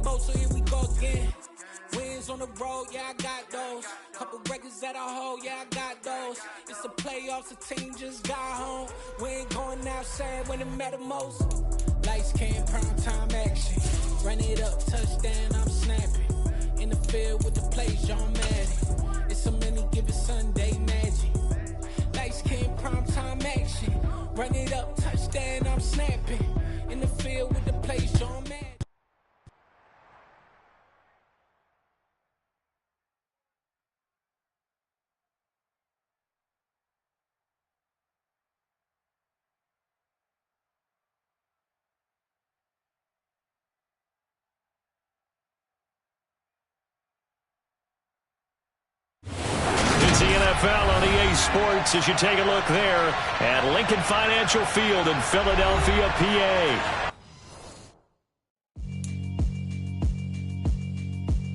boat, so here we go again. Wins on the road, yeah, I got those. Couple records that I hold, yeah, I got those. It's the playoffs, the team just got home. We ain't going outside when it matter most. Lights came, prime time action. Run it up, touchdown, I'm snapping. In the field with the plays, John Madden. It's a many given Sunday magic. Lights came, prime time action. Run it up, touchdown, I'm snapping. In the field with the plays, John Madden. It's the NFL on EA Sports as you take a look there at Lincoln Financial Field in Philadelphia, PA.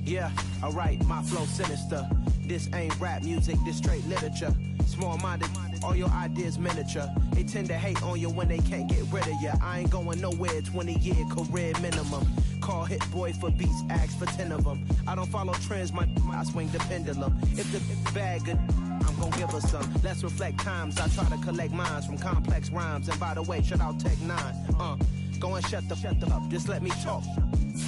Yeah, alright, my flow sinister. This ain't rap music, this straight literature. Small-minded, all your ideas miniature. They tend to hate on you when they can't get rid of you. I ain't going nowhere, 20-year career minimum. Call Hit Boy for beats, ask for 10 of them. I don't follow trends, I swing the pendulum. If the bag good, I'm gonna give her some. Let's reflect times, I try to collect minds from complex rhymes. And by the way, shout out Tech 9. Go and shut the up, just let me talk.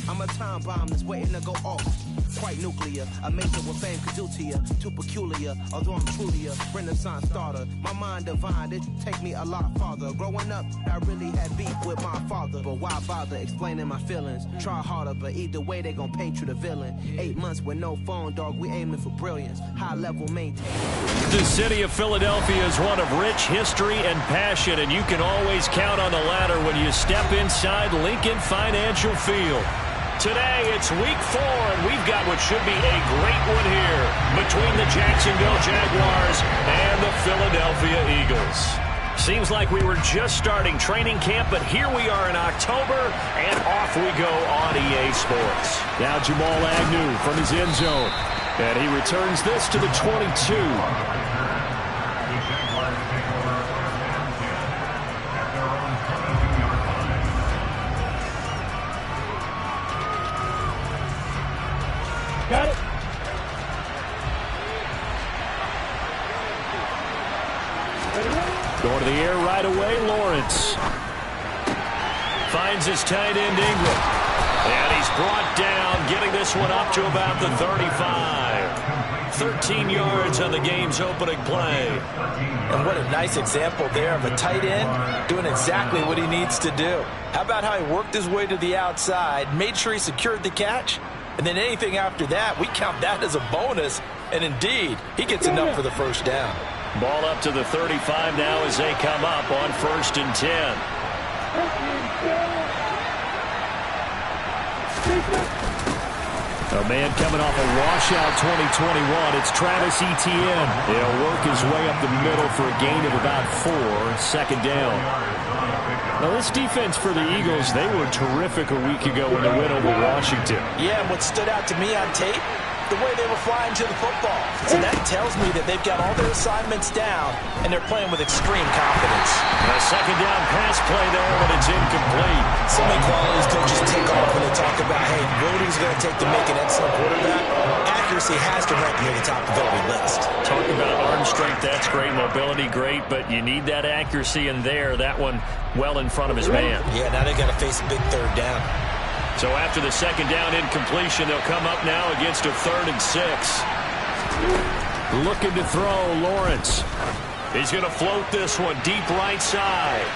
I'm a time bomb that's waiting to go off. Quite nuclear, amazing what fame could do to you. Too peculiar, although I'm truly a renaissance starter. My mind divine, it take me a lot farther. Growing up, I really had beef with my father. But why bother explaining my feelings? Try harder, but either way they gon' paint you the villain. 8 months with no phone, dog, we aiming for brilliance. High level maintain. The city of Philadelphia is one of rich history and passion, and you can always count on the latter when you step inside Lincoln Financial Field. Today, it's week 4, and we've got what should be a great one here between the Jacksonville Jaguars and the Philadelphia Eagles. Seems like we were just starting training camp, but here we are in October, and off we go on EA Sports. Now Jamal Agnew from his end zone, and he returns this to the 22. Got it. Going to the air right away, Lawrence. Finds his tight end, Ingram. And he's brought down, getting this one up to about the 35. 13 yards on the game's opening play. And what a nice example there of a tight end doing exactly what he needs to do. How about how he worked his way to the outside, made sure he secured the catch, and then anything after that, we count that as a bonus. And indeed, he gets enough for the first down. Ball up to the 35 now as they come up on 1st and 10. A man coming off a washout 2021. It's Travis Etienne. He'll work his way up the middle for a gain of about 4. 2nd down. Now, this defense for the Eagles, they were terrific a week ago in the win over Washington. Yeah, and what stood out to me on tape, the way they were flying to the football. So that tells me that they've got all their assignments down, and they're playing with extreme confidence. A 2nd down pass play there, but it's incomplete. So many qualities coaches take off when they talk about, hey, what are you going to take to make an excellent quarterback? Accuracy has to rank near the top of every list. Talk about arm strength, that's great. Mobility, great, but you need that accuracy in there. That one well in front of his man. Yeah, now they got to face a big 3rd down. So after the 2nd down incompletion, they'll come up now against a 3rd and 6. Looking to throw, Lawrence. He's going to float this one deep right side.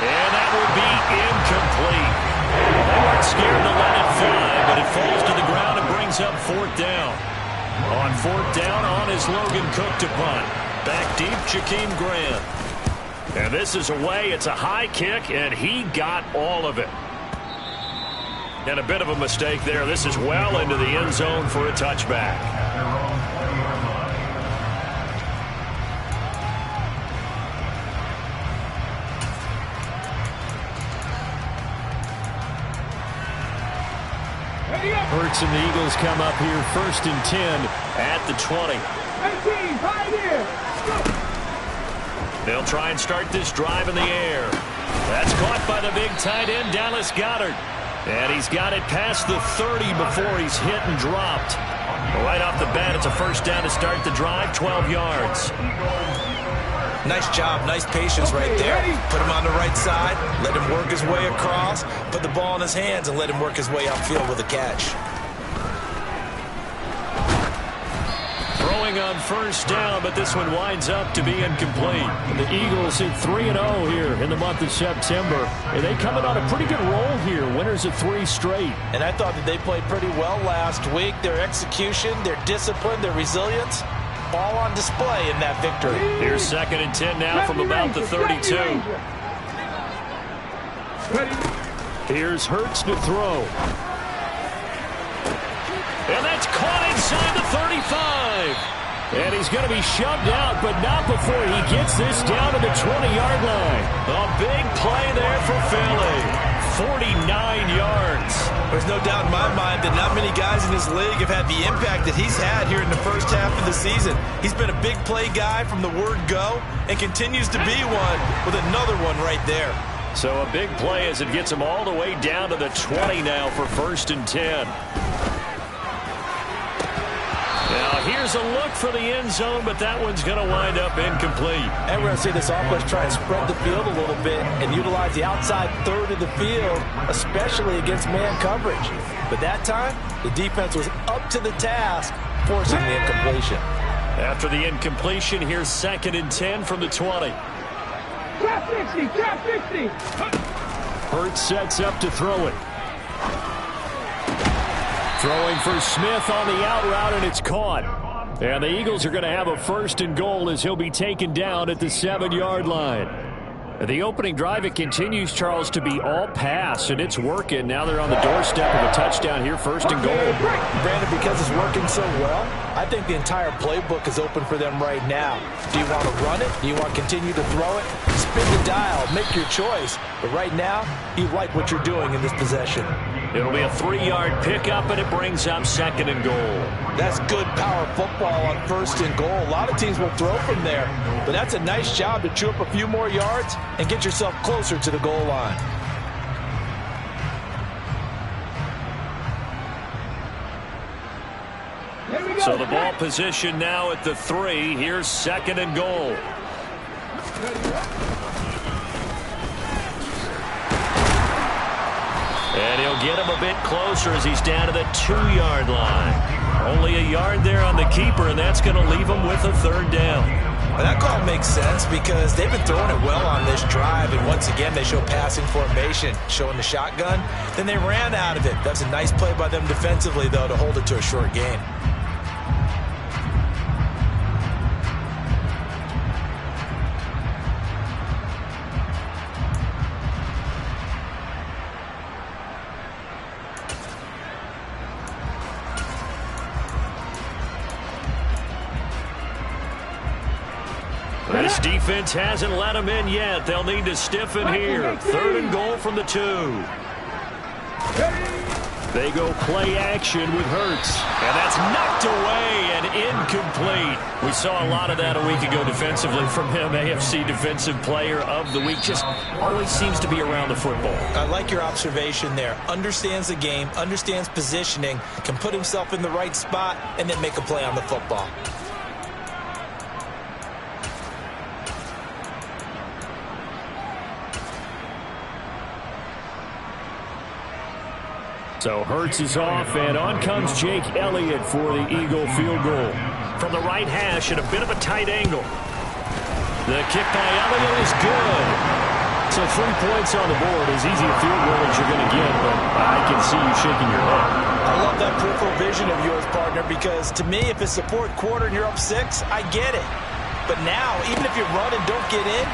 And that would be incomplete. They weren't scared to let it fly, but it falls to the ground and brings up 4th down. On 4th down, on is Logan Cook to punt. Back deep, Jakeem Grant. And this is away. It's a high kick, and he got all of it. And a bit of a mistake there. This is well into the end zone for a touchback. Hurts and the Eagles come up here 1st and 10 at the 20. 18, pioneer. They'll try and start this drive in the air. That's caught by the big tight end, Dallas Goedert. And he's got it past the 30 before he's hit and dropped. Right off the bat, it's a first down to start the drive, 12 yards. Nice job, nice patience right there. Put him on the right side, let him work his way across, put the ball in his hands, and let him work his way upfield with a catch. Throwing on first down, but this one winds up to be incomplete. The Eagles hit 3-0 here in the month of September. And they come in on a pretty good roll here, winners of 3 straight. And I thought that they played pretty well last week. Their execution, their discipline, their resilience, all on display in that victory. Here's 2nd and 10 now from about the 32. Here's Hurts to throw. And that's caught inside the 35. And he's going to be shoved out, but not before he gets this down to the 20-yard line. A big play there for Philly. 49 yards. There's no doubt in my mind that not many guys in this league have had the impact that he's had here in the first half of the season. He's been a big play guy from the word go and continues to be one with another one right there. So a big play as it gets him all the way down to the 20 now for 1st and 10. Now, here's a look for the end zone, but that one's going to wind up incomplete. And we're going to see this offense try and spread the field a little bit and utilize the outside third of the field, especially against man coverage. But that time, the defense was up to the task, forcing the incompletion. After the incompletion, here's 2nd and 10 from the 20. Trap 60, trap 60. Hurts sets up to throw it. Throwing for Smith on the out route, and it's caught. And the Eagles are going to have a 1st and goal as he'll be taken down at the 7-yard line. The opening drive, it continues, Charles, to be all pass, and it's working. Now they're on the doorstep of a touchdown here, 1st and goal. Brandon, because it's working so well, I think the entire playbook is open for them right now. Do you want to run it? Do you want to continue to throw it? Spin the dial. Make your choice. But right now, you like what you're doing in this possession. It'll be a 3-yard pickup, and it brings up 2nd and goal. That's good power football on 1st and goal. A lot of teams will throw from there, but that's a nice job to chew up a few more yards and get yourself closer to the goal line. So the ball position now at the 3. Here's 2nd and goal. And he'll get him a bit closer as he's down to the 2-yard line. Only a yard there on the keeper, and that's going to leave him with a 3rd down. Well, that call makes sense because they've been throwing it well on this drive, and once again they show passing formation, showing the shotgun. Then they ran out of it. That's a nice play by them defensively, though, to hold it to a short gain. This defense hasn't let them in yet. They'll need to stiffen here. 3rd and goal from the 2. They go play action with Hurts. And that's knocked away and incomplete. We saw a lot of that a week ago defensively from him. AFC Defensive Player of the Week. Just always seems to be around the football. I like your observation there. Understands the game, understands positioning, can put himself in the right spot, and then make a play on the football. So Hurts is off, and on comes Jake Elliott for the Eagle field goal. From the right hash at a bit of a tight angle. The kick by Elliott is good. So 3 points on the board, as easy a field goal as you're going to get, but I can see you shaking your head. I love that peripheral vision of yours, partner, because to me, if it's the 4th quarter and you're up 6, I get it. But now, even if you run and don't get in,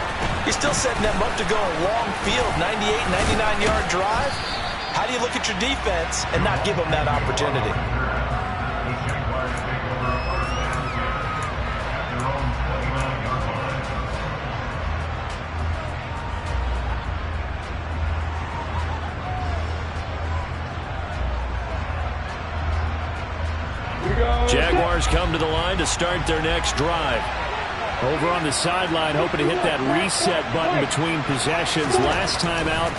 you're still setting them up to go a long field, 98, 99-yard drive. How do you look at your defense and not give them that opportunity? Jaguars come to the line to start their next drive. Over on the sideline, hoping to hit that reset button between possessions. Last time out,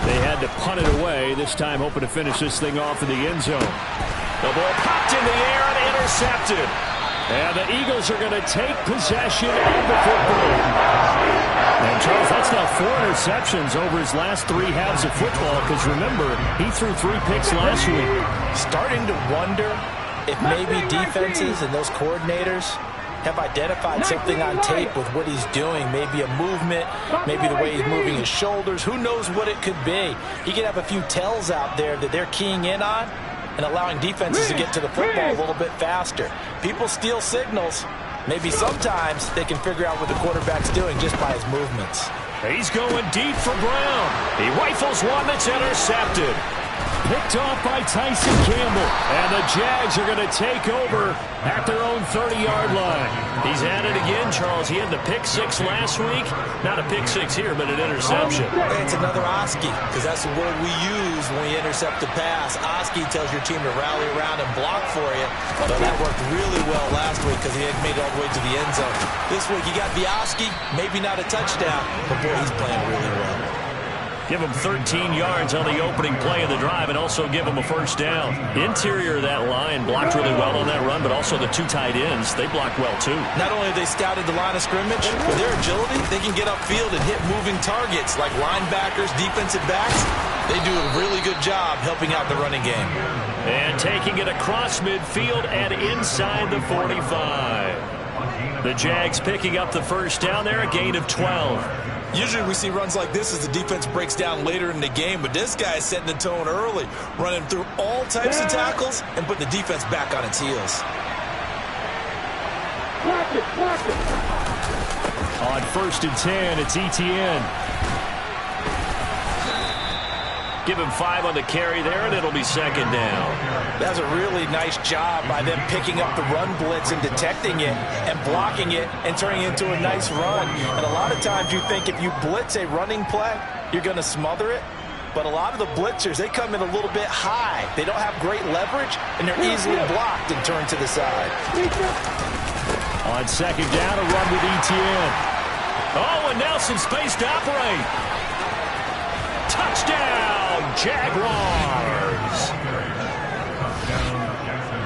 They had to punt it away, this time hoping to finish this thing off in the end zone. The ball popped in the air and intercepted. And the Eagles are going to take possession of the football. And Charles, that's now 4 interceptions over his last 3 halves of football, because remember, he threw 3 picks last week. Starting to wonder if maybe defenses and those coordinators have identified something on tape with what he's doing. Maybe a movement, maybe the way he's moving his shoulders. Who knows what it could be? He could have a few tells out there that they're keying in on and allowing defenses to get to the football a little bit faster. People steal signals. Maybe sometimes they can figure out what the quarterback's doing just by his movements. He's going deep for Brown. He rifles one that's intercepted. Picked off by Tyson Campbell. And the Jags are going to take over at their own 30-yard line. He's at it again, Charles. He had the pick 6 last week. Not a pick 6 here, but an interception. It's another Oski, because that's the word we use when we intercept a pass. Oski tells your team to rally around and block for you. So that worked really well last week because he had made it all the way to the end zone. This week he got the Oski, maybe not a touchdown, but boy, he's playing really well. Give him 13 yards on the opening play of the drive and also give him a first down. Interior of that line blocked really well on that run, but also the 2 tight ends, they blocked well too. Not only have they scouted the line of scrimmage, with their agility, they can get upfield and hit moving targets like linebackers, defensive backs. They do a really good job helping out the running game. And taking it across midfield and inside the 45. The Jags picking up the first down there, a gain of 12. Usually we see runs like this as the defense breaks down later in the game, but this guy is setting the tone early, running through all types of tackles and putting the defense back on its heels. On 1st and 10, it's Etienne. Give him 5 on the carry there, and it'll be second down. That's a really nice job by them picking up the run blitz and detecting it and blocking it and turning it into a nice run. And a lot of times you think if you blitz a running play, you're going to smother it. But a lot of the blitzers, they come in a little bit high. They don't have great leverage, and they're easily blocked and turned to the side. On second down, a run with Etienne. Oh, and Nelson space to operate. Touchdown, Jaguars.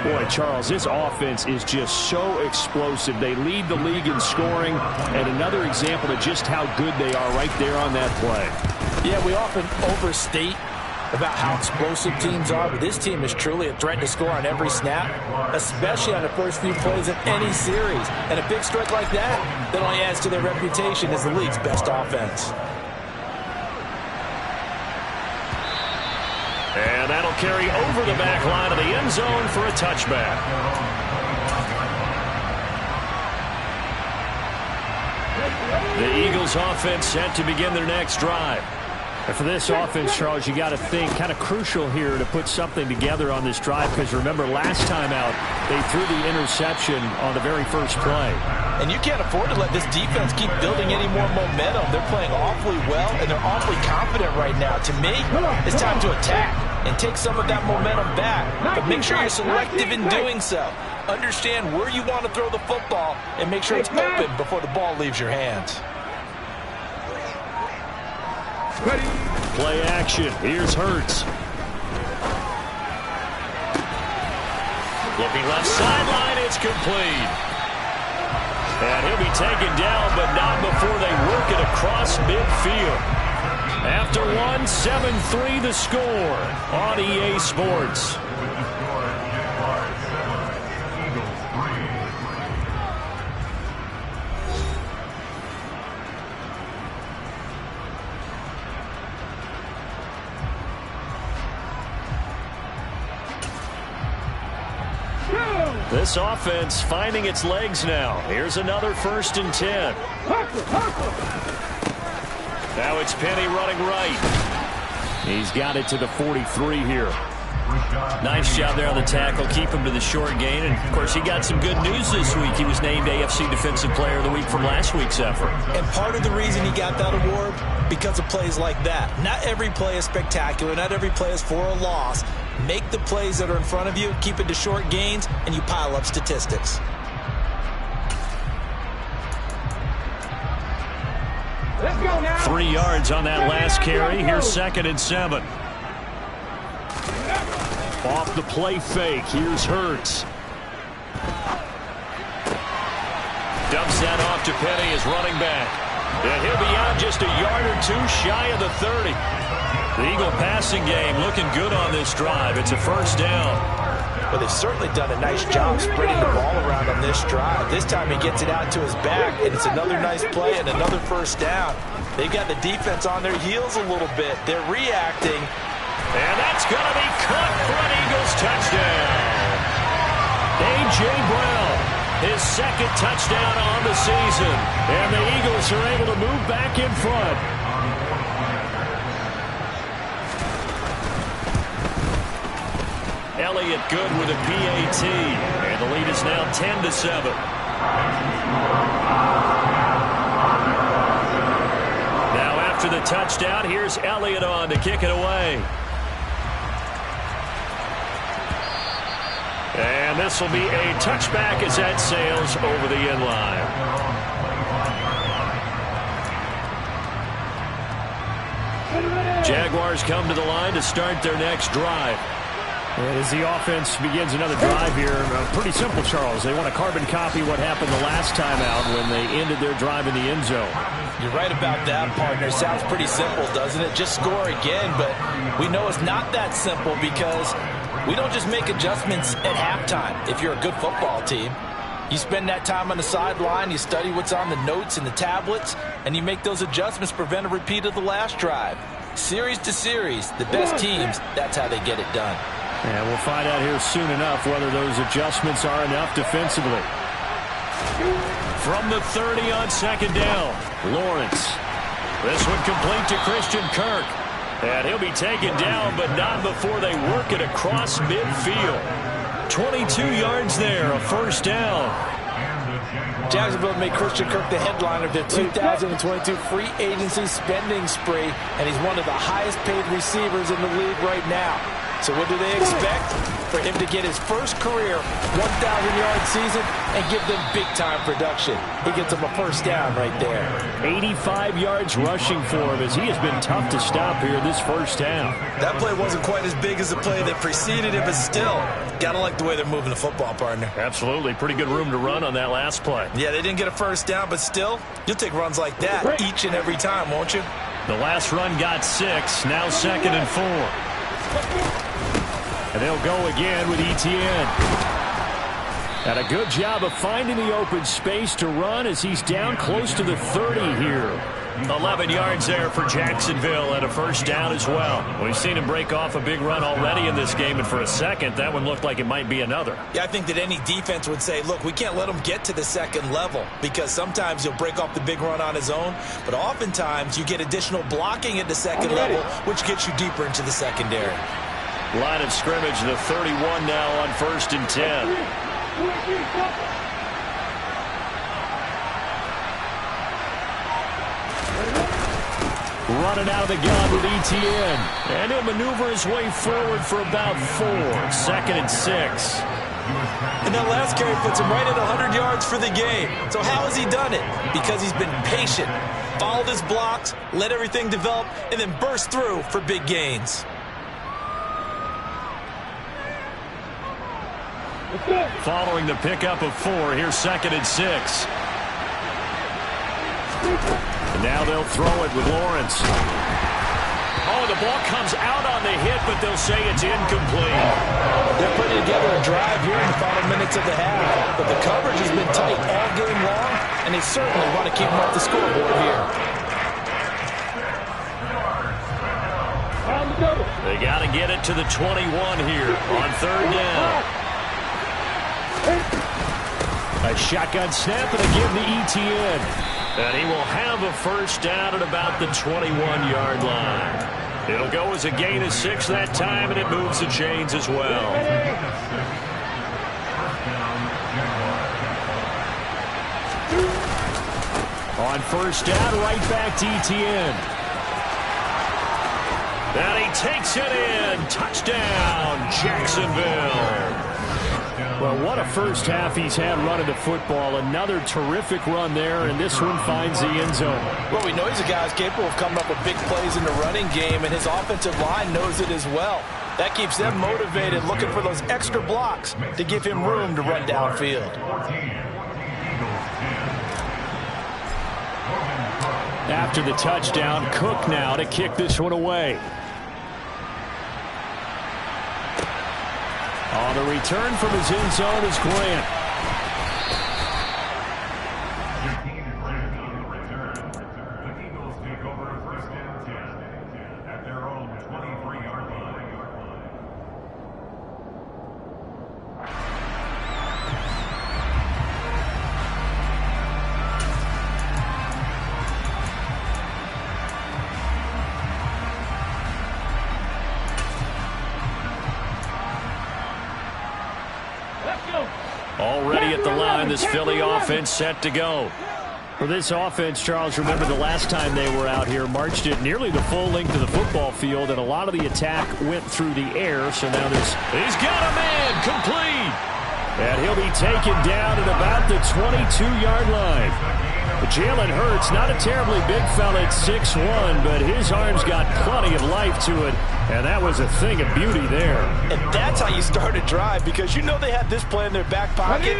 Boy, Charles, this offense is just so explosive. They lead the league in scoring, and another example of just how good they are right there on that play. Yeah, we often overstate about how explosive teams are, but this team is truly a threat to score on every snap, especially on the first few plays of any series. And a big strike like that only adds to their reputation as the league's best offense. And that'll carry over the back line of the end zone for a touchback. The Eagles offense set to begin their next drive. And for this offense, Charles, you got to think kind of crucial here to put something together on this drive, because remember last time out they threw the interception on the very first play. And you can't afford to let this defense keep building any more momentum. They're playing awfully well, and they're awfully confident right now. To me, it's time to attack and take some of that momentum back. But make sure you're selective in doing so. Understand where you want to throw the football and make sure it's open before the ball leaves your hands. Play action. Here's Hurts. Looking left sideline. It's complete. And he'll be taken down, but not before they work it across midfield. After one, 7-3 the score on EA Sports. This offense finding its legs now. Here's another 1st and 10. Now it's Penny running right. He's got it to the 43 here. Nice job there on the tackle. Keep him to the short gain. And, of course, he got some good news this week. He was named AFC Defensive Player of the Week from last week's effort. And part of the reason he got that award, because of plays like that. Not every play is spectacular. Not every play is for a loss. Make the plays that are in front of you, keep it to short gains, and you pile up statistics. Let's go now. 3 yards on that last carry. Here's 2nd and 7. Off the play fake. Here's Hurts. Dumps that off to Penny as running back. And he'll be out just a yard or 2 shy of the 30. The Eagle passing game looking good on this drive. It's a first down. Well, they've certainly done a nice job spreading the ball around on this drive. This time he gets it out to his back, and it's another nice play and another first down. They've got the defense on their heels a little bit. They're reacting. And that's going to be caught for an Eagles touchdown. A.J. Brown, his 2nd touchdown on the season. And the Eagles are able to move back in front. Elliott good with a PAT. And the lead is now 10-7. Now after the touchdown, here's Elliott on to kick it away. And this will be a touchback as that sails over the end line. Jaguars come to the line to start their next drive. As the offense begins another drive here, pretty simple, Charles. They want to carbon copy what happened the last time out when they ended their drive in the end zone. You're right about that, partner. Sounds pretty simple, doesn't it? Just score again, but we know it's not that simple because we don't just make adjustments at halftime. If you're a good football team, you spend that time on the sideline, you study what's on the notes and the tablets, and you make those adjustments to prevent a repeat of the last drive. Series to series, the best teams, that's how they get it done. And we'll find out here soon enough whether those adjustments are enough defensively. From the 30 on 2nd down, Lawrence. This one complete to Christian Kirk. And he'll be taken down, but not before they work it across midfield. 22 yards there, a first down. Jacksonville made Christian Kirk the headliner of their 2022 free agency spending spree, and he's one of the highest paid receivers in the league right now. So what do they expect? For him to get his first career 1,000-yard season and give them big-time production. He gets them a first down right there. 85 yards rushing for him as he has been tough to stop here this first down. That play wasn't quite as big as the play that preceded it, but still, gotta like the way they're moving the football, partner. Absolutely. Pretty good room to run on that last play. Yeah, they didn't get a first down, but still, you'll take runs like that each and every time, won't you? The last run got 6, now 2nd and 4. And they'll go again with Etienne. And a good job of finding the open space to run as he's down close to the 30 here. 11 yards there for Jacksonville and a first down as well. We've seen him break off a big run already in this game, and for a second, that one looked like it might be another. Yeah, I think that any defense would say, look, we can't let him get to the second level because sometimes he'll break off the big run on his own, but oftentimes you get additional blocking at the second level, which gets you deeper into the secondary. Line of scrimmage, the 31 now on 1st and 10. Running out of the gun with Etienne. And he'll maneuver his way forward for about 4. 2nd and 6. And that last carry puts him right at 100 yards for the game. So how has he done it? Because he's been patient, followed his blocks, let everything develop, and then burst through for big gains. Following the pickup of 4, here's 2nd and 6. And now they'll throw it with Lawrence. Oh, the ball comes out on the hit, but they'll say it's incomplete. They're putting together a drive here in the final minutes of the half, but the coverage has been tight all game long, and they certainly want to keep them off the scoreboard here. They got to get it to the 21 here on 3rd down. A shotgun snap and a give to Etienne. And he will have a first down at about the 21-yard line. It'll go as a gain of 6 that time, and it moves the chains as well. On 1st down, right back to Etienne. And he takes it in. Touchdown, Jacksonville. Well, what a first half he's had running the football. Another terrific run there, and this one finds the end zone. Well, we know he's a guy who's capable of coming up with big plays in the running game, and his offensive line knows it as well. That keeps them motivated, looking for those extra blocks to give him room to run downfield. After the touchdown, Cook now to kick this one away. On the return from his end zone is Grant. Already at the line, this Philly offense set to go. For this offense, Charles, remember the last time they were out here, marched it nearly the full length of the football field, and a lot of the attack went through the air. So now he's got a man complete. And he'll be taken down at about the 22-yard line. Jalen Hurts, not a terribly big fella at 6'1", but his arm's got plenty of life to it, and that was a thing of beauty there. And that's how you start a drive, because you know they had this play in their back pocket,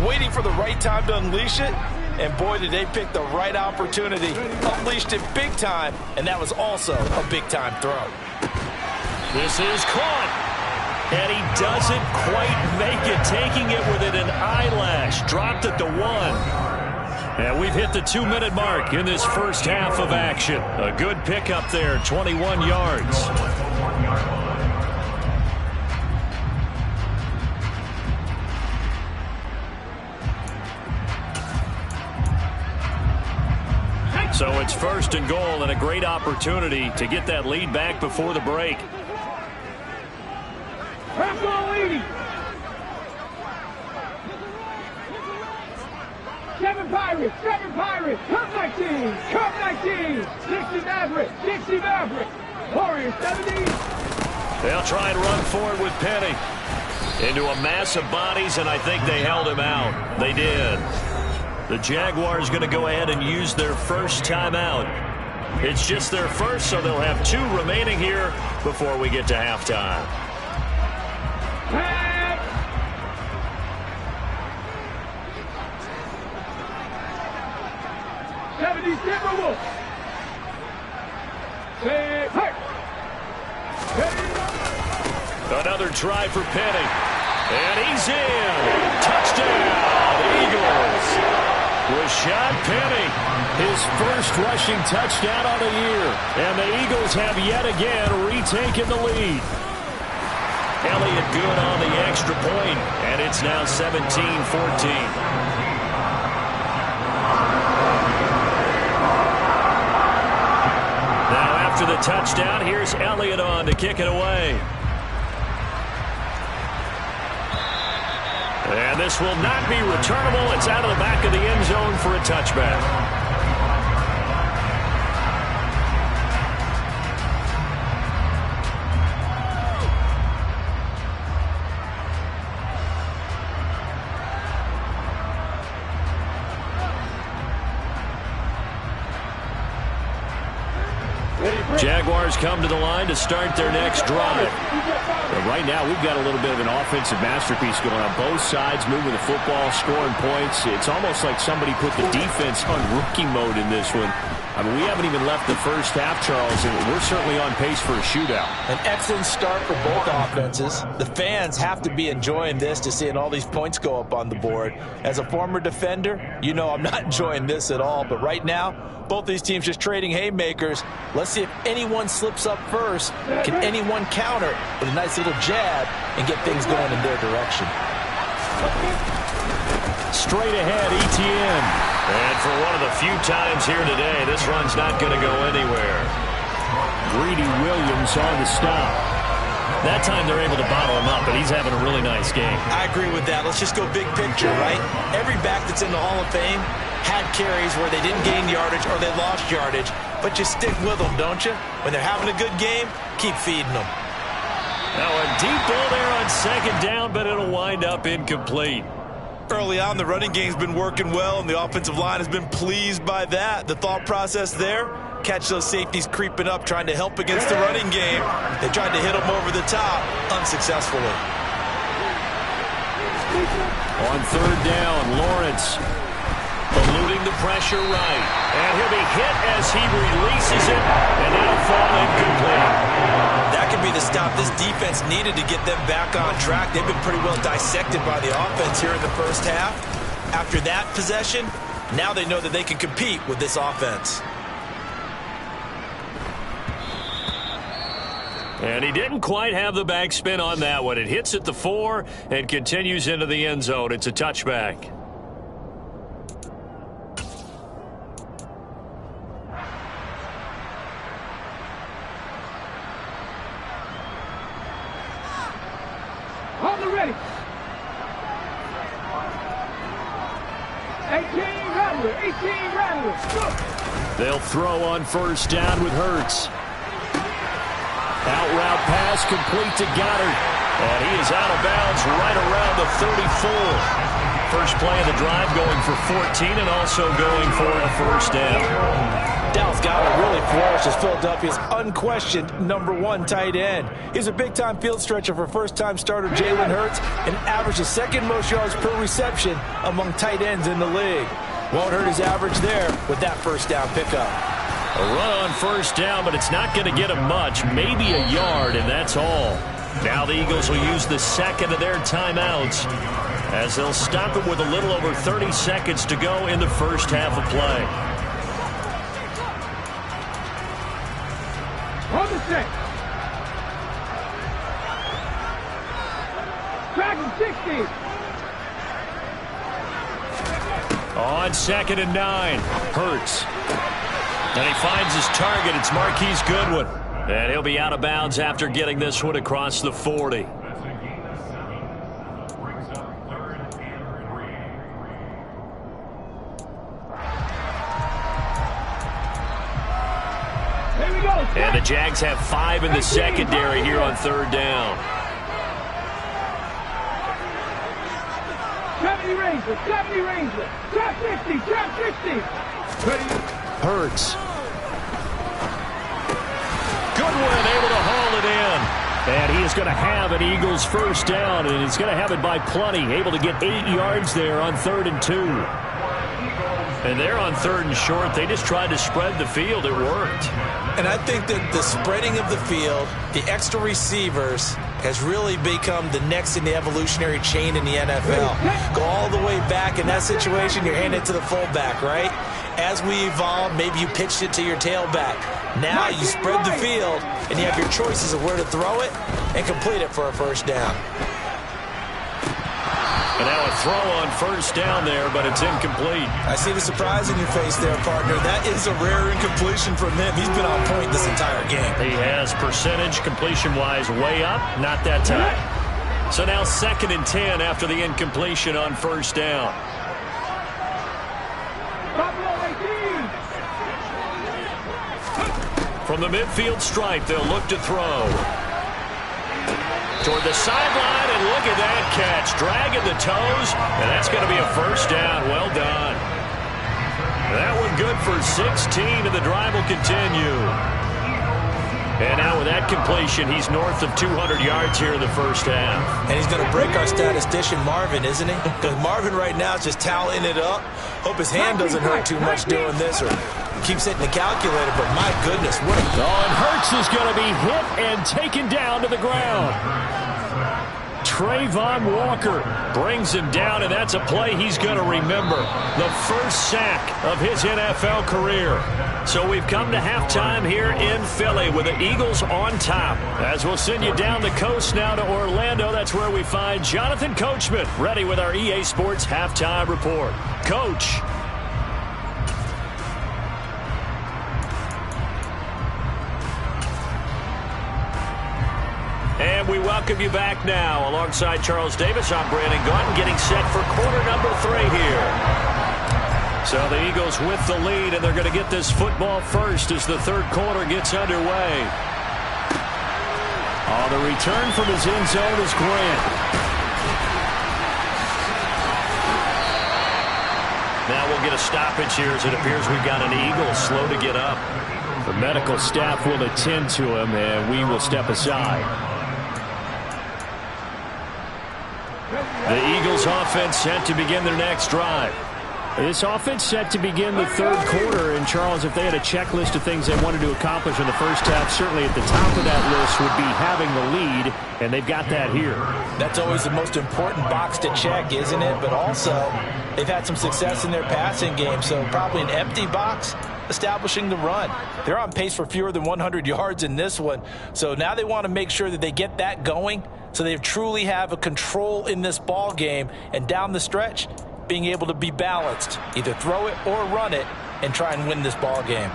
waiting for the right time to unleash it. And boy, did they pick the right opportunity, unleashed it big time, and that was also a big-time throw. This is caught, and he doesn't quite make it, taking it within an eyelash, dropped at the 1. And we've hit the 2-minute mark in this first half of action. A good pickup there, 21 yards. So it's first and goal, and a great opportunity to get that lead back before the break. Seven Pirates, come 19, Dixie Maverick, Warriors 70. They'll try and run forward with Penny into a mass of bodies, and I think they held him out. They did. The Jaguars going to go ahead and use their first timeout. It's just their first, so they'll have 2 remaining here before we get to halftime. 70 Timberwolves. Another try for Penny. And he's in. Touchdown, Eagles. Rashad Penny, his first rushing touchdown on the year. And the Eagles have yet again retaken the lead. Elliott good on the extra point, and it's now 17-14. After the touchdown, here's Elliott on to kick it away. And this will not be returnable. It's out of the back of the end zone for a touchback. Jaguars come to the line to start their next drive. But right now, we've got a little bit of an offensive masterpiece going on. Both sides moving the football, scoring points. It's almost like somebody put the defense on rookie mode in this one. I mean, we haven't even left the first half, Charles, and we're certainly on pace for a shootout. An excellent start for both offenses. The fans have to be enjoying this, to seeing all these points go up on the board. As a former defender, you know I'm not enjoying this at all. But right now, both these teams just trading haymakers. Let's see if anyone slips up first. Can anyone counter with a nice little jab and get things going in their direction? Straight ahead, Etienne. And for one of the few times here today, this run's not going to go anywhere. Greedy Williams on the stop. That time they're able to bottle him up, but he's having a really nice game. I agree with that. Let's just go big picture, right? Every back that's in the Hall of Fame had carries where they didn't gain yardage or they lost yardage, but you stick with them, don't you? When they're having a good game, keep feeding them. Now a deep ball there on second down, but it'll wind wind up incomplete. Early on, the running game's been working well, and the offensive line has been pleased by that. The thought process there, catch those safeties creeping up, trying to help against the running game. They tried to hit them over the top, unsuccessfully. On third down, Lawrence eluding the pressure right. And he'll be hit as he releases it, and that'll fall incomplete. That could be the stop this defense needed to get them back on track. They've been pretty well dissected by the offense here in the first half. After that possession, now they know that they can compete with this offense. And he didn't quite have the backspin on that one. It hits at the 4 and continues into the end zone. It's a touchback. On the ready. 18 Rattler. They'll throw on first down with Hurts. Out route pass complete to Goddard. And he is out of bounds right around the 34. First play of the drive going for 14 and also going for a first down. Dallas Goddard really flourished as Philadelphia's unquestioned #1 tight end. He's a big-time field stretcher for first-time starter Jalen Hurts and averaged the second most yards per reception among tight ends in the league. Won't hurt his average there with that first down pickup. A run on first down, but it's not going to get him much, maybe a yard, and that's all. Now the Eagles will use the second of their timeouts as they'll stop it with a little over 30 seconds to go in the first half of play. On the set. Dragon 60. On 2nd and 9, Hurts. And he finds his target. It's Marquise Goodwin. And he'll be out of bounds after getting this one across the 40. And the Jags have 5 in the secondary here on third down. 70 Ranger. Trap 50. Hurts. Goodwin able to haul it in. And he is going to have an Eagles first down, and he's going to have it by plenty. Able to get 8 yards there on 3rd and 2. And they're on 3rd and short. They just tried to spread the field. It worked. And I think that the spreading of the field, the extra receivers, has really become the next in the evolutionary chain in the NFL. Go all the way back in that situation, you're handing it to the fullback, right? As we evolve, maybe you pitched it to your tailback. Now you spread the field, and you have your choices of where to throw it and complete it for a first down. And now a throw on first down there, but it's incomplete. I see the surprise in your face there, partner. That is a rare incompletion from him. He's been on point this entire game. He has percentage completion-wise way up, not that time. So now 2nd and 10 after the incompletion on first down. From the midfield stripe, they'll look to throw. Toward the sideline, and look at that catch. Dragging the toes, and that's going to be a first down. Well done. That one good for 16, and the drive will continue. And now with that completion, he's north of 200 yards here in the first half. And he's going to break our statistician Marvin, isn't he? Because Marvin right now is just tallying it up. Hope his hand doesn't hurt too much doing this or keeps hitting the calculator, but my goodness, what a... Oh, and Hurts is going to be hit and taken down to the ground. Trayvon Walker brings him down, and that's a play he's going to remember. The first sack of his NFL career. So we've come to halftime here in Philly with the Eagles on top. As we'll send you down the coast now to Orlando, that's where we find Jonathan Coachman ready with our EA Sports Halftime Report. Coach. And we welcome you back now. Alongside Charles Davis, I'm Brandon Gaudin, getting set for quarter number 3 here. So the Eagles with the lead, and they're going to get this football first as the third quarter gets underway. On the return from his end zone is Grant. get a stoppage here as it appears we've got an Eagle slow to get up. The medical staff will attend to him, and we will step aside. The Eagles offense set to begin their next drive. This offense set to begin the third quarter, and Charles, if they had a checklist of things they wanted to accomplish in the first half, certainly at the top of that list would be having the lead, and they've got that here. That's always the most important box to check, isn't it? But also, they've had some success in their passing game, so probably an empty box establishing the run. They're on pace for fewer than 100 yards in this one, so now they want to make sure that they get that going so they truly have a control in this ball game, and down the stretch, being able to be balanced, either throw it or run it, and try and win this ball game.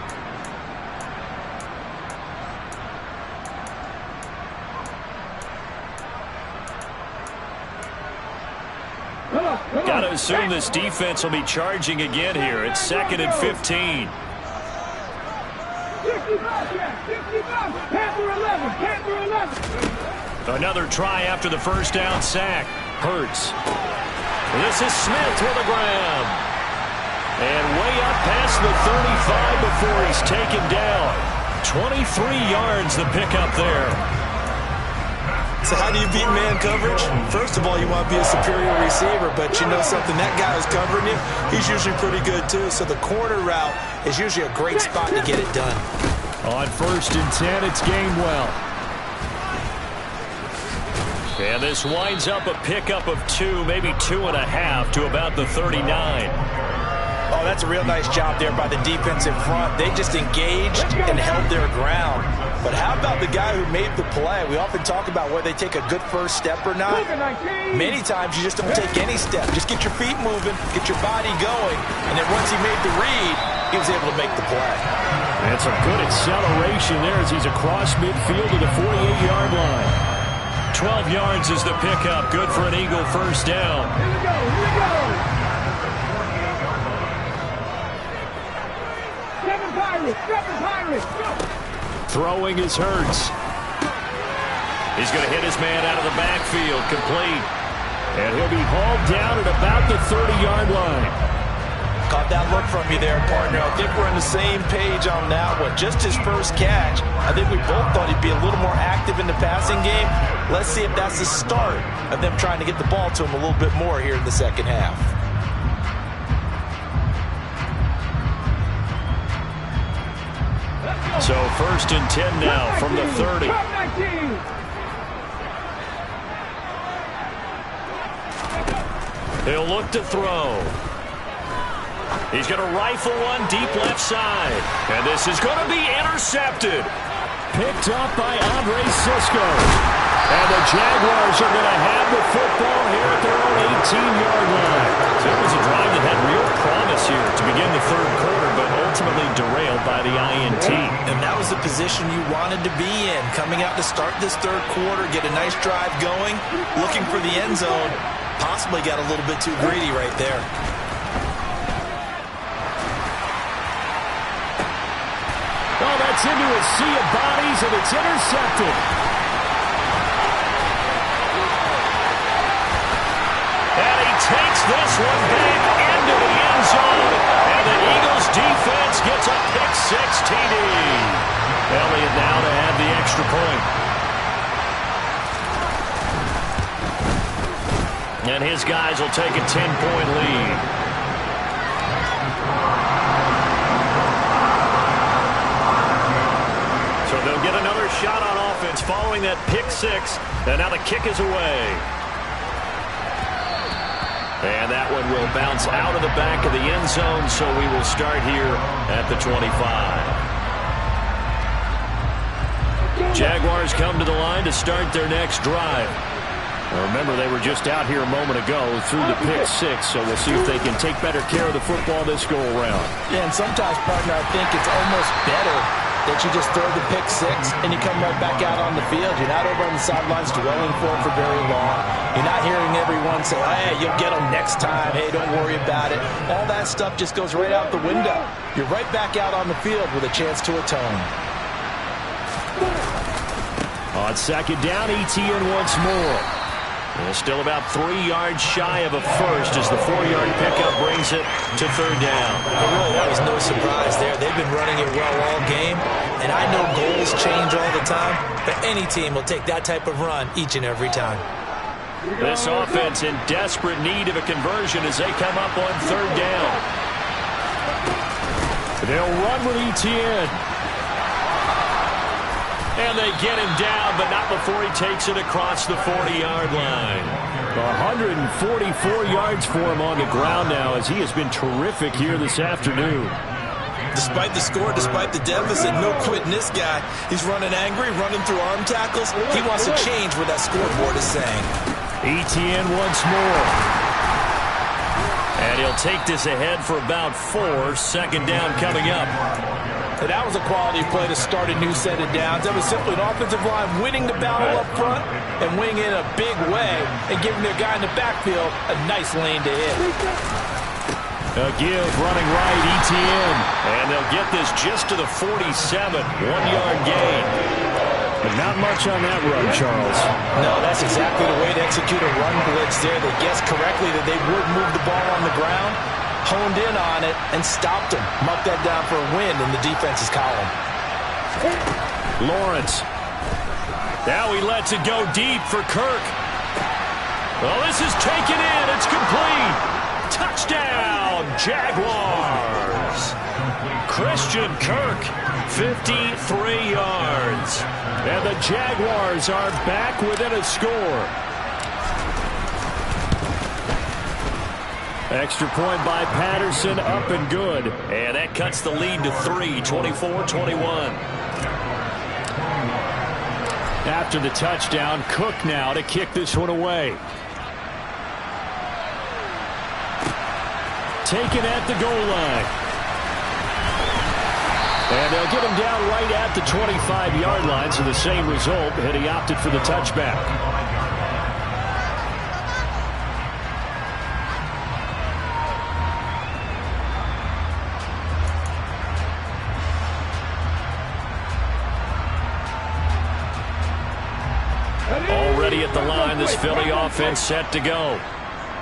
Got to assume this defense will be charging again here. It's 2nd and 15. Another try after the first down sack. Hurts. This is Smith with a grab. And way up past the 35 before he's taken down. 23 yards the pickup there. So how do you beat man coverage? First of all, you want to be a superior receiver, but you know something, that guy who's covering you, he's usually pretty good too. So the corner route is usually a great spot to get it done. On 1st and 10, it's Gainwell. And this winds up a pickup of 2, maybe 2.5 to about the 39. Oh, that's a real nice job there by the defense in front. They just engaged and held their ground. But how about the guy who made the play? We often talk about whether they take a good first step or not. Many times you just don't take any step. Just get your feet moving, get your body going, and then once he made the read, he was able to make the play. That's a good acceleration there as he's across midfield to the 48-yard line. 12 yards is the pickup. Good for an Eagle first down. Here we go, here we go. 7 Pirates, go. Throwing is Hurts. He's going to hit his man out of the backfield, complete. And he'll be hauled down at about the 30-yard line. Caught that look from you there, partner. I think we're on the same page on that one. Just his first catch. I think we both thought he'd be a little more active in the passing game. Let's see if that's the start of them trying to get the ball to him a little bit more here in the second half. So 1st and 10 now from the 30. He'll look to throw. He's going to rifle one deep left side. And this is going to be intercepted. Picked up by Andre Cisco. And the Jaguars are going to have the football here at their own 18-yard line. So it was a drive that had real promise here to begin the third quarter, but ultimately derailed by the INT. And that was the position you wanted to be in. Coming out to start this third quarter, get a nice drive going, looking for the end zone. Possibly got a little bit too greedy right there. Oh, that's into a sea of bodies, and it's intercepted. And he takes this one back into the end zone. And the Eagles defense gets a pick-6 TD. Elliott now to add the extra point. And his guys will take a 10-point lead. So they'll get another shot on offense following that pick-6. And now the kick is away. And that one will bounce out of the back of the end zone, so we will start here at the 25. Jaguars come to the line to start their next drive. Now remember, they were just out here a moment ago through the pick-6, so we'll see if they can take better care of the football this go-around. Yeah, and sometimes, partner, I think it's almost better that you just throw the pick-6 and you come right back out on the field. You're not over on the sidelines dwelling for it for very long. You're not hearing everyone say, hey, you'll get them next time. Hey, don't worry about it. All that stuff just goes right out the window. You're right back out on the field with a chance to atone. On second down, ETN once more. And still about 3 yards shy of a first as the 4-yard pickup brings it to third down. Well, really, that was no surprise there. They've been running it well all game, and I know goals change all the time, but any team will take that type of run each and every time. This offense in desperate need of a conversion as they come up on third down. They'll run with Etienne. And they get him down, but not before he takes it across the 40-yard line. 144 yards for him on the ground now as he has been terrific here this afternoon. Despite the score, despite the deficit, no quitting this guy. He's running angry, running through arm tackles. He wants to change what that scoreboard is saying. Etienne once more. And he'll take this ahead for about 4. Second down coming up. And that was a quality play to start a new set of downs. That was simply an offensive line winning the battle up front and winning in a big way and giving their guy in the backfield a nice lane to hit. A give running right, Etienne. And they'll get this just to the 47. 1-yard gain. But not much on that run, Charles. No, that's exactly the way to execute a run blitz there. They guessed correctly that they would move the ball on the ground, honed in on it, and stopped him. Marked that down for a win in the defense's column. Lawrence. Now he lets it go deep for Kirk. Well, this is taken in. It's complete. Touchdown, Jaguars. Christian Kirk, 53 yards. And the Jaguars are back within a score. Extra point by Patterson, up and good. And that cuts the lead to 3, 24-21. After the touchdown, Cook now to kick this one away. Taken at the goal line. And they'll get him down right at the 25-yard line, so the same result, and he opted for the touchback. Already at the line, this Philly offense set to go.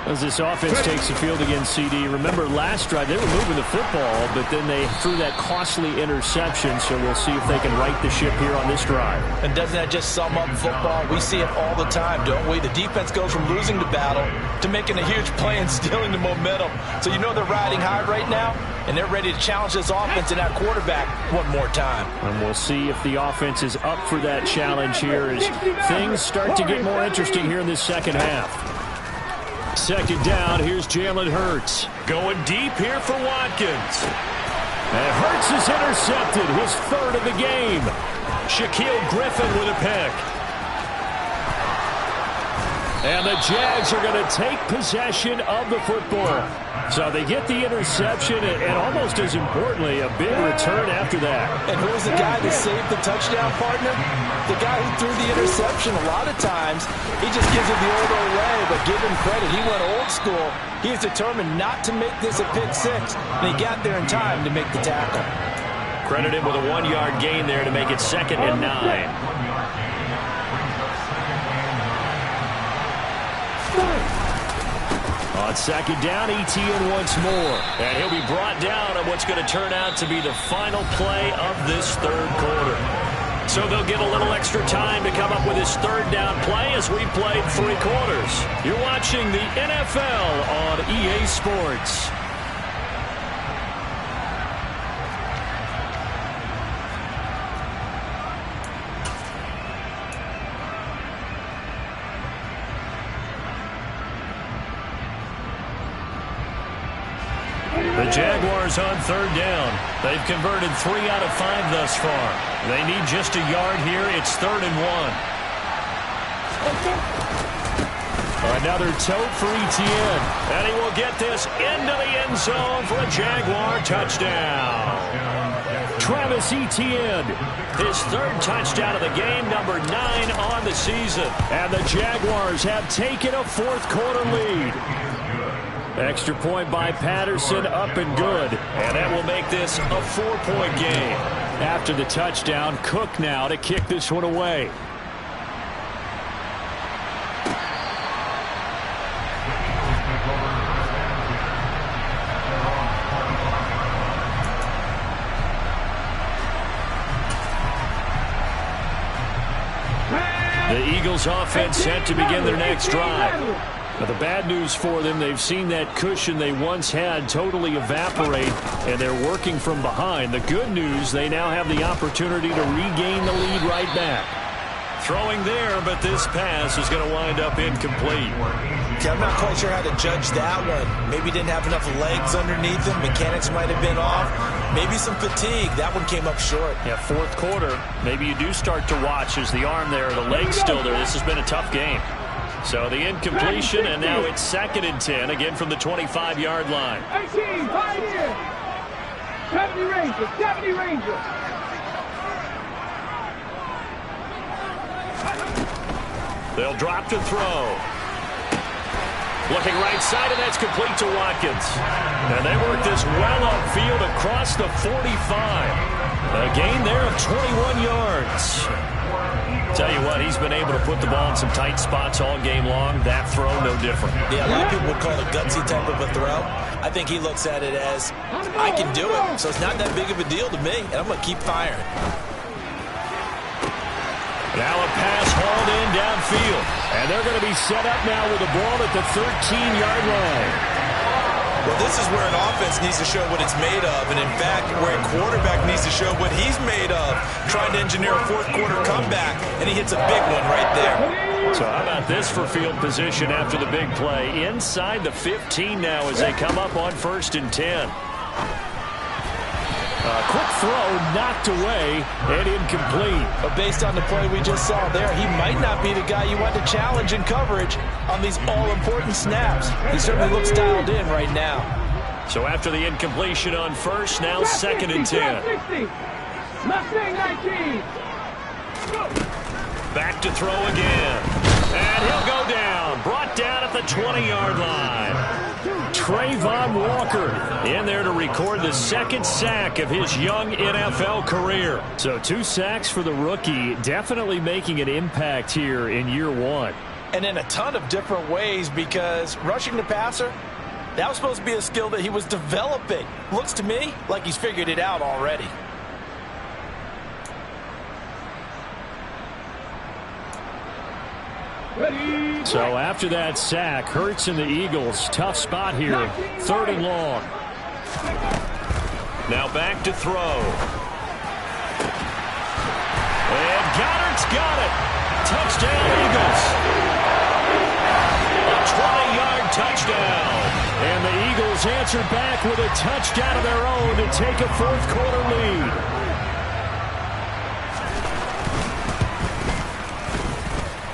As this offense takes the field against CD. Remember, last drive, they were moving the football, but then they threw that costly interception, so we'll see if they can right the ship here on this drive. And doesn't that just sum up football? We see it all the time, don't we? The defense goes from losing the battle to making a huge play and stealing the momentum. So you know they're riding high right now, and they're ready to challenge this offense and that quarterback one more time. And we'll see if the offense is up for that challenge here as things start to get more interesting here in this second half. Second down, here's Jalen Hurts. Going deep here for Watkins. And Hurts is intercepted, his third of the game. Shaquille Griffin with a pick. And the Jags are going to take possession of the football. So they get the interception and almost as importantly, a big return after that. And who's the guy that saved the touchdown, partner? The guy who threw the interception. A lot of times, he just gives it the old way, but give him credit. He went old school. He is determined not to make this a pick six, and he got there in time to make the tackle. Credit him with a 1-yard gain there to make it 2nd and 9. On second down, Etienne once more. And he'll be brought down on what's going to turn out to be the final play of this third quarter. So they'll get a little extra time to come up with his third down play as we played 3 quarters. You're watching the NFL on EA Sports. The Jaguars on third down. They've converted 3 out of 5 thus far. They need just a yard here. It's 3rd and 1. Another tote for Etienne. And he will get this into the end zone for a Jaguar touchdown. Travis Etienne, his 3rd touchdown of the game, number 9 on the season. And the Jaguars have taken a 4th quarter lead. Extra point by Patterson, up and good. And that will make this a 4-point game. After the touchdown, Cook now to kick this one away. Eagles offense set to begin their next drive. But the bad news for them, they've seen that cushion they once had totally evaporate, and they're working from behind. The good news, they now have the opportunity to regain the lead right back. Throwing there, but this pass is going to wind up incomplete. I'm not quite sure how to judge that one. Maybe didn't have enough legs underneath him. Mechanics might have been off. Maybe some fatigue. That one came up short. Yeah, fourth quarter, maybe you do start to watch as the arm there, the leg's still there. This has been a tough game. So the incompletion, and now it's 2nd and 10, again from the 25-yard line. 18, 5 here. 70 Rangers, 70 Rangers. They'll drop to throw. Looking right side, and that's complete to Watkins. And they work this well upfield across the 45. A gain there of 21 yards. Tell you what, he's been able to put the ball in some tight spots all game long. That throw, no different. Yeah, a lot of people would call it a gutsy type of a throw. I think he looks at it as, I can do it, so it's not that big of a deal to me, and I'm going to keep firing. Now a pass hauled in downfield. And they're going to be set up now with the ball at the 13-yard line. Well, this is where an offense needs to show what it's made of. And, in fact, where a quarterback needs to show what he's made of. Trying to engineer a fourth-quarter comeback, and he hits a big one right there. So how about this for field position after the big play? Inside the 15 now as they come up on 1st and 10. Quick throw, knocked away, and incomplete. But based on the play we just saw there, he might not be the guy you want to challenge in coverage on these all-important snaps. He certainly looks dialed in right now. So after the incompletion on 1st, now 2nd and 10. Mustang 19. Back to throw again. And he'll go down. Brought down at the 20-yard line. Trayvon Walker in there to record the 2nd sack of his young NFL career. So 2 sacks for the rookie, definitely making an impact here in year 1. And in a ton of different ways, because rushing the passer, that was supposed to be a skill that he was developing. Looks to me like he's figured it out already. So after that sack, Hurts and the Eagles, tough spot here, 3rd and long. Now back to throw. And Goddard's got it. Touchdown, Eagles. A 20-yard touchdown. And the Eagles answered back with a touchdown of their own to take a fourth-quarter lead.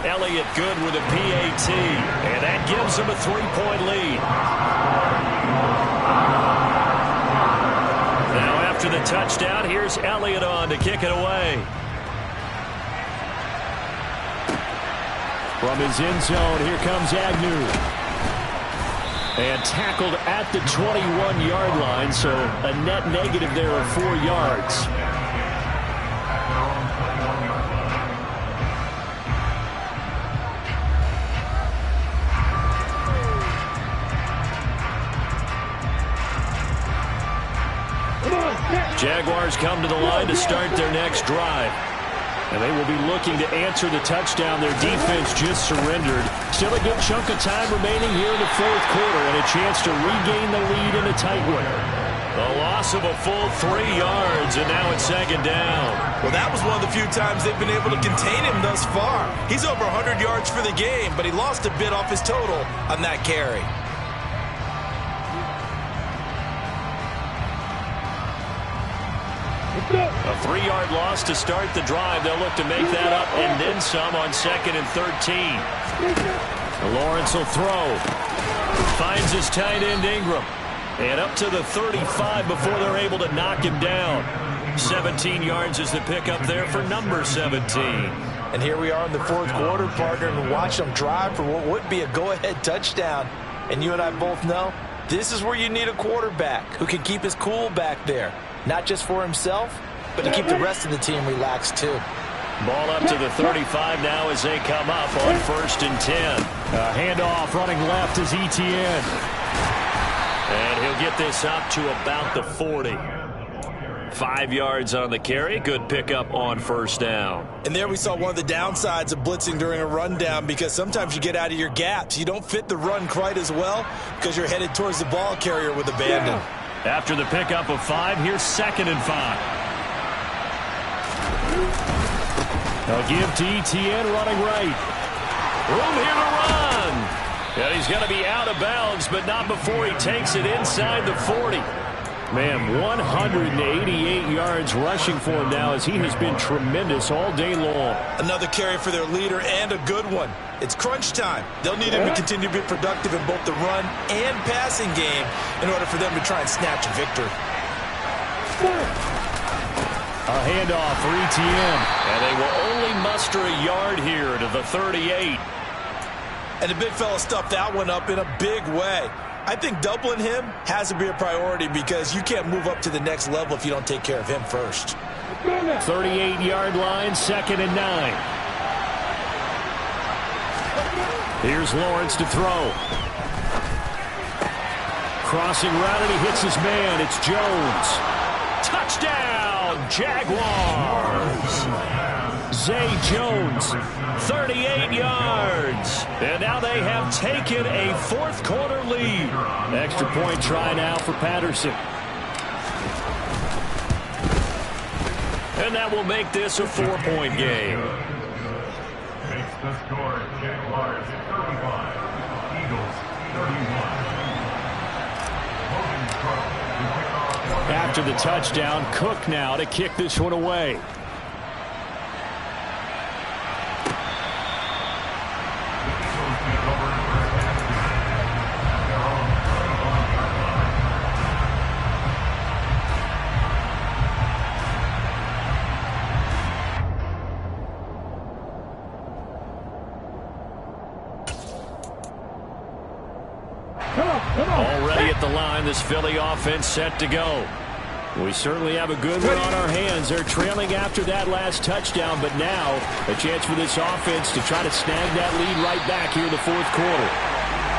Elliott good with a PAT, and that gives them a 3-point lead. Now after the touchdown, here's Elliott on to kick it away. From his end zone, here comes Agnew. And tackled at the 21-yard line, so a net negative there of 4 yards. Jaguars come to the line to start their next drive. And they will be looking to answer the touchdown their defense just surrendered. Still a good chunk of time remaining here in the fourth quarter and a chance to regain the lead in a tight one. A loss of a full 3 yards, and now it's 2nd down. Well, that was one of the few times they've been able to contain him thus far. He's over 100 yards for the game, but he lost a bit off his total on that carry. A 3-yard loss to start the drive. They'll look to make that up and then some on 2nd and 13. Lawrence will throw. Finds his tight end Ingram. And up to the 35 before they're able to knock him down. 17 yards is the pickup there for number 17. And here we are in the fourth quarter, partner, and watch them drive for what would be a go-ahead touchdown. And you and I both know this is where you need a quarterback who can keep his cool back there. Not just for himself, but to keep the rest of the team relaxed too. Ball up to the 35 now as they come up on 1st and 10. Handoff running left is Etienne. And he'll get this up to about the 40. 5 yards on the carry. Good pickup on first down. And there we saw one of the downsides of blitzing during a rundown, because sometimes you get out of your gaps. You don't fit the run quite as well because you're headed towards the ball carrier with abandon. After the pickup of 5, here's 2nd and 5. They'll give to Etienne running right. Room here to run. And he's going to be out of bounds, but not before he takes it inside the 40. Man, 188 yards rushing for him now, as he has been tremendous all day long. Another carry for their leader, and a good one. It's crunch time. They'll need him to continue to be productive in both the run and passing game in order for them to try and snatch a victory. A handoff for Etienne. And they will only muster a yard here to the 38. And the big fella stuffed that one up in a big way. I think doubling him has to be a priority, because you can't move up to the next level if you don't take care of him first. 38-yard line, 2nd and 9. Here's Lawrence to throw. Crossing route, and he hits his man. It's Jones. Touchdown, Jaguars. Zay Jones, 38 yards. And now they have taken a fourth-quarter lead. Extra point try now for Patterson. And that will make this a 4-point game. Makes the score Jaguars 35, Eagles 31. After the touchdown, Cook now to kick this one away. Already at the line, this Philly offense set to go. We certainly have a good one on our hands. They're trailing after that last touchdown, but now a chance for this offense to try to snag that lead right back here in the fourth quarter.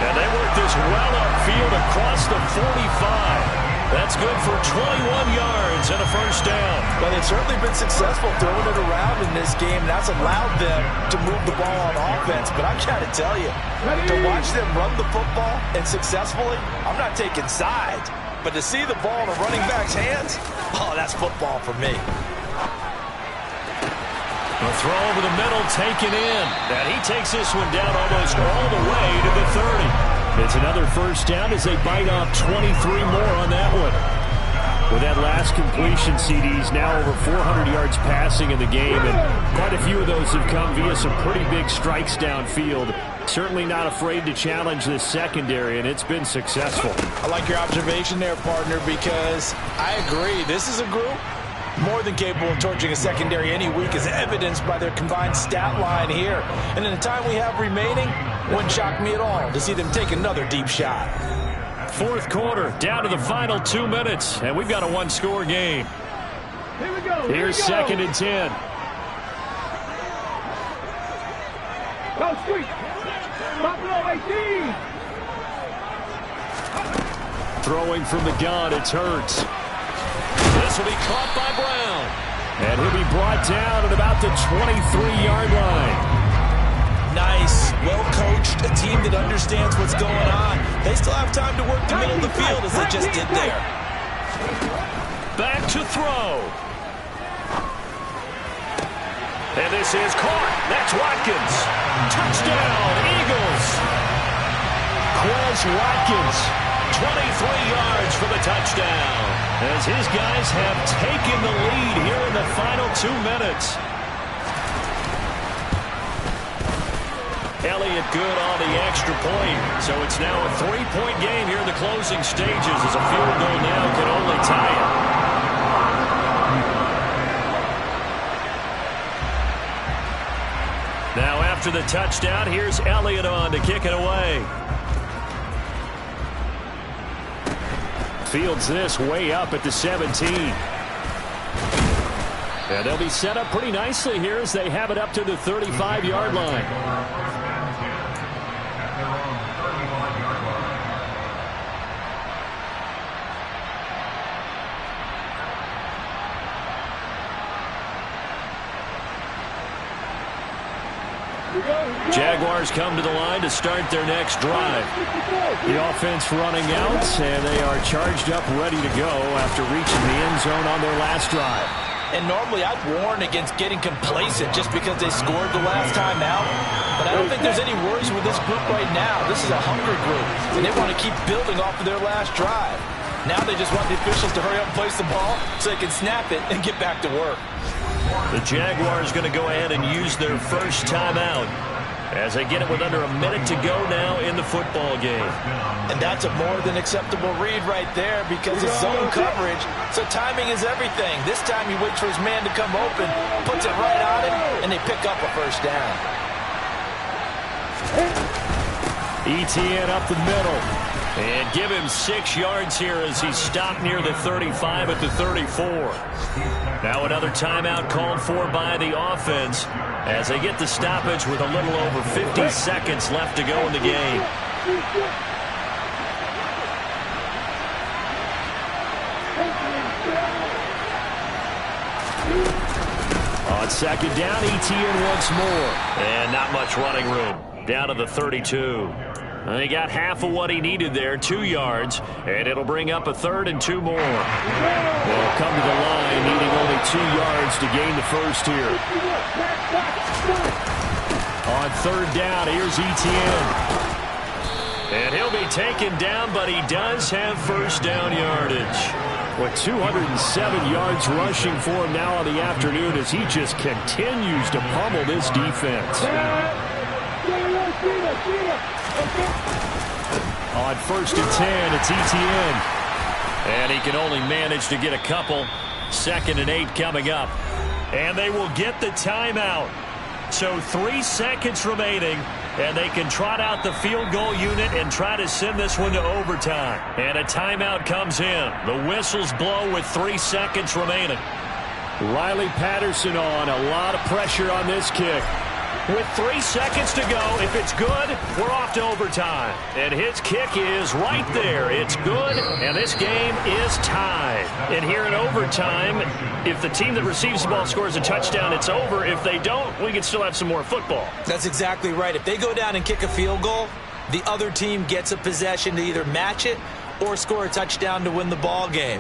And they work this well upfield across the 45. That's good for 21 yards and a first down. But they've certainly been successful throwing it around in this game. That's allowed them to move the ball on offense. But I've got to tell you, to watch them run the football and successfully, I'm not taking sides. But to see the ball in a running back's hands, oh, that's football for me. A throw over the middle, taken in. And he takes this one down almost all the way to the 30. It's another first down as they bite off 23 more on that one. With that last completion, CD's now over 400 yards passing in the game, and quite a few of those have come via some pretty big strikes downfield. Certainly not afraid to challenge this secondary, and it's been successful. I like your observation there, partner, because I agree. This is a group more than capable of torching a secondary any week, as evidenced by their combined stat line here. And in the time we have remaining, wouldn't shock me at all to see them take another deep shot. Fourth quarter, down to the final 2 minutes, and we've got a one-score game. Here we go. Here's 2nd and 10. Go, Street. Buffalo 18. Throwing from the gun, it's Hurts. This will be caught by Brown. And he'll be brought down at about the 23-yard line. Nice, well-coached, a team that understands what's going on. They still have time to work the middle of the field as they just did there. Back to throw. And this is caught. That's Watkins. Touchdown, Eagles. Quez Watkins, 23 yards for the touchdown, as his guys have taken the lead here in the final 2 minutes. Elliott good on the extra point. So it's now a 3-point game here in the closing stages, as a field goal now can only tie it. Now after the touchdown, here's Elliott on to kick it away. Fields this way up at the 17. And they'll be set up pretty nicely here as they have it up to the 35-yard line. Jaguars come to the line to start their next drive. The offense running out, and they are charged up, ready to go after reaching the end zone on their last drive. And normally I'd warn against getting complacent just because they scored the last time out. But I don't think there's any worries with this group right now. This is a hungry group, and they want to keep building off of their last drive. Now they just want the officials to hurry up and place the ball so they can snap it and get back to work. The Jaguars going to go ahead and use their first timeout as they get it with under a minute to go now in the football game. And that's a more than acceptable read right there because it's zone coverage, so timing is everything. This time he waits for his man to come open, puts it right on him, and they pick up a first down. ETN up the middle. And give him 6 yards here as he stopped near the 35 at the 34. Now another timeout called for by the offense as they get the stoppage with a little over 50 seconds left to go in the game. On second down, ETN once more. And not much running room. Down to the 32. And he got half of what he needed there, 2 yards, and it'll bring up a 3rd and 2 more. They'll come to the line, needing only 2 yards to gain the first here. On third down, here's ETN. And he'll be taken down, but he does have first down yardage. With 207 yards rushing for him now on the afternoon as he just continues to pummel this defense. On 1st and 10, it's ETN. And he can only manage to get a couple. 2nd and 8 coming up. And they will get the timeout. So 3 seconds remaining, and they can trot out the field goal unit and try to send this one to overtime. And a timeout comes in. The whistles blow with 3 seconds remaining. Riley Patterson on. A lot of pressure on this kick. With 3 seconds to go, if it's good, we're off to overtime. And his kick is right there. It's good, and this game is tied. And here in overtime, if the team that receives the ball scores a touchdown, it's over. If they don't, we can still have some more football. That's exactly right. If they go down and kick a field goal, the other team gets a possession to either match it or score a touchdown to win the ball game.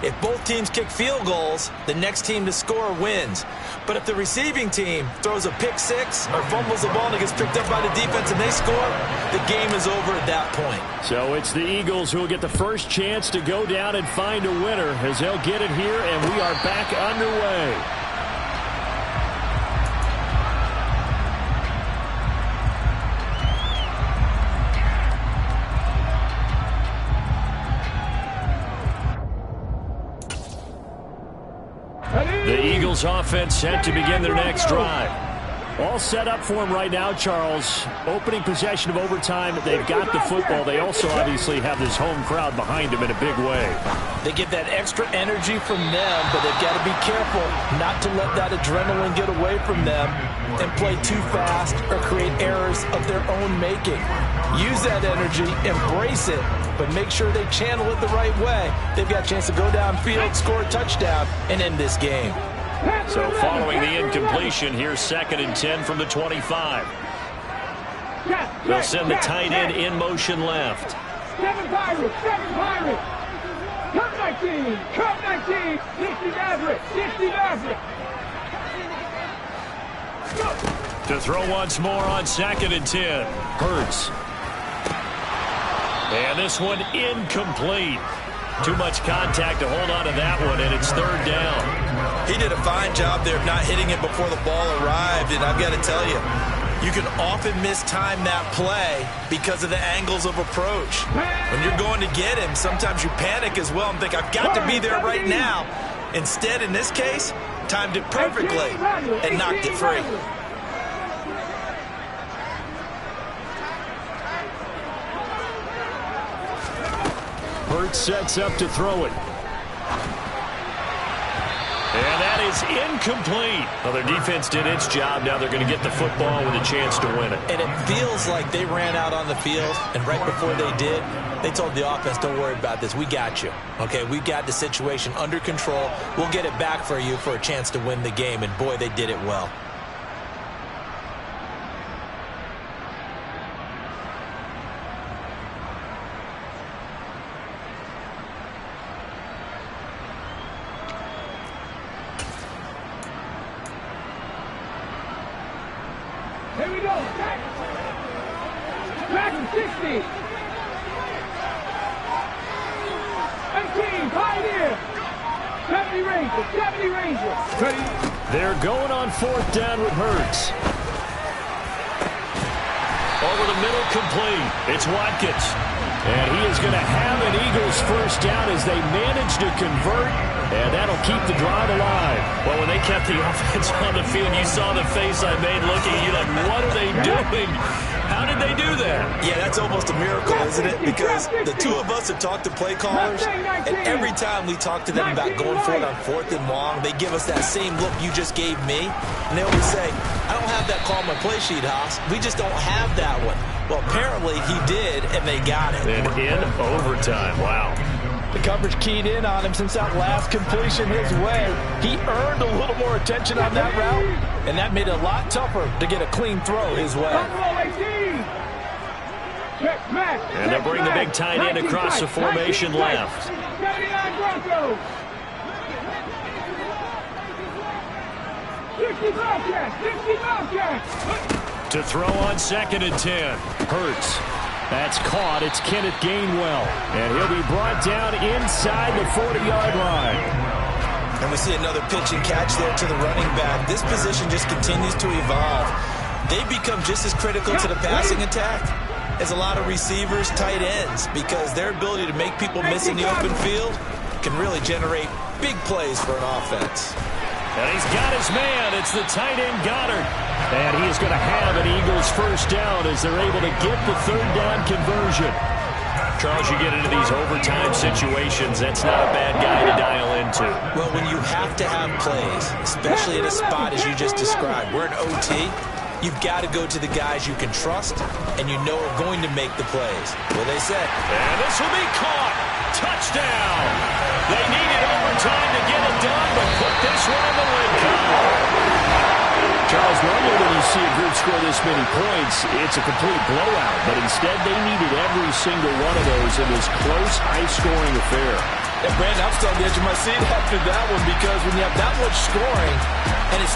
If both teams kick field goals, the next team to score wins. But if the receiving team throws a pick six or fumbles the ball and it gets picked up by the defense and they score, the game is over at that point. So it's the Eagles who will get the first chance to go down and find a winner as they'll get it here, and we are back underway. The Eagles offense set to begin their next drive. All set up for them right now, Charles. Opening possession of overtime. They've got the football. They also obviously have this home crowd behind them in a big way. They get that extra energy from them, but they've got to be careful not to let that adrenaline get away from them and play too fast or create errors of their own making. Use that energy, embrace it, but make sure they channel it the right way. They've got a chance to go downfield, score a touchdown, and end this game. So following the incompletion, here's 2nd and 10 from the 25. They'll send the tight end in motion left. 7 Pirates, 7 Pirates. Come 19, come 19. 60 Maverick, 60 Maverick. To throw once more on 2nd and 10. Hurts. And this one incomplete. Too much contact to hold on to that one, and it's 3rd down. He did a fine job there of not hitting it before the ball arrived, and I've got to tell you, you can often mistime that play because of the angles of approach. When you're going to get him, sometimes you panic as well and think, I've got to be there right now. Instead, in this case, timed it perfectly and knocked it free. Hurts sets up to throw it. And that is incomplete. Well, their defense did its job. Now they're going to get the football with a chance to win it. And it feels like they ran out on the field, and right before they did, they told the offense, don't worry about this. We got you. Okay, we got the situation under control. We'll get it back for you for a chance to win the game. And, boy, they did it well. Eagles. Back to 60. 18, Pioneer. 70 Rangers, 70 Rangers. Ready? They're going on fourth down with Hurts. Over the middle, complete. It's Watkins. And he is going to have an Eagles first down as they manage to convert, and that'll keep the drive alive. Well, when they kept the offense on the field, you saw the face I made looking at you like, what are they doing? How did they do that? Yeah, that's almost a miracle, isn't it? Because the two of us have talked to play callers, and every time we talk to them about going for it on fourth and long, they give us that same look you just gave me. And they always say, I don't have that call on my play sheet, Haas. We just don't have that one. Well, apparently he did, and they got it. And in overtime. Wow. The coverage keyed in on him since that last completion his way. He earned a little more attention on that route, and that made it a lot tougher to get a clean throw his way. And they'll bring the big tight end across the formation left. 79 Broncos. 60 Bobcats, 60 Bobcats. To throw on 2nd and 10. Hurts. That's caught. It's Kenneth Gainwell. And he'll be brought down inside the 40-yard line. And we see another pitch and catch there to the running back. This position just continues to evolve. They become just as critical to the passing attack as a lot of receivers, tight ends, because their ability to make people miss in the open field can really generate big plays for an offense. And he's got his man. It's the tight end Goddard. And he is going to have an Eagles first down as they're able to get the third down conversion. Charles, you get into these overtime situations, that's not a bad guy to dial into. Well, when you have to have plays, especially at a spot as you just described, we're in OT, you've got to go to the guys you can trust and you know are going to make the plays. Well, they said. And this will be caught. Touchdown. They needed overtime to get it done, but put this one in the win column. Charles, normally when you see a group score this many points, it's a complete blowout. But instead, they needed every single one of those in this close, high-scoring affair. And Brandon, I'm still on the edge of my seat after that one because when you have that much scoring and it's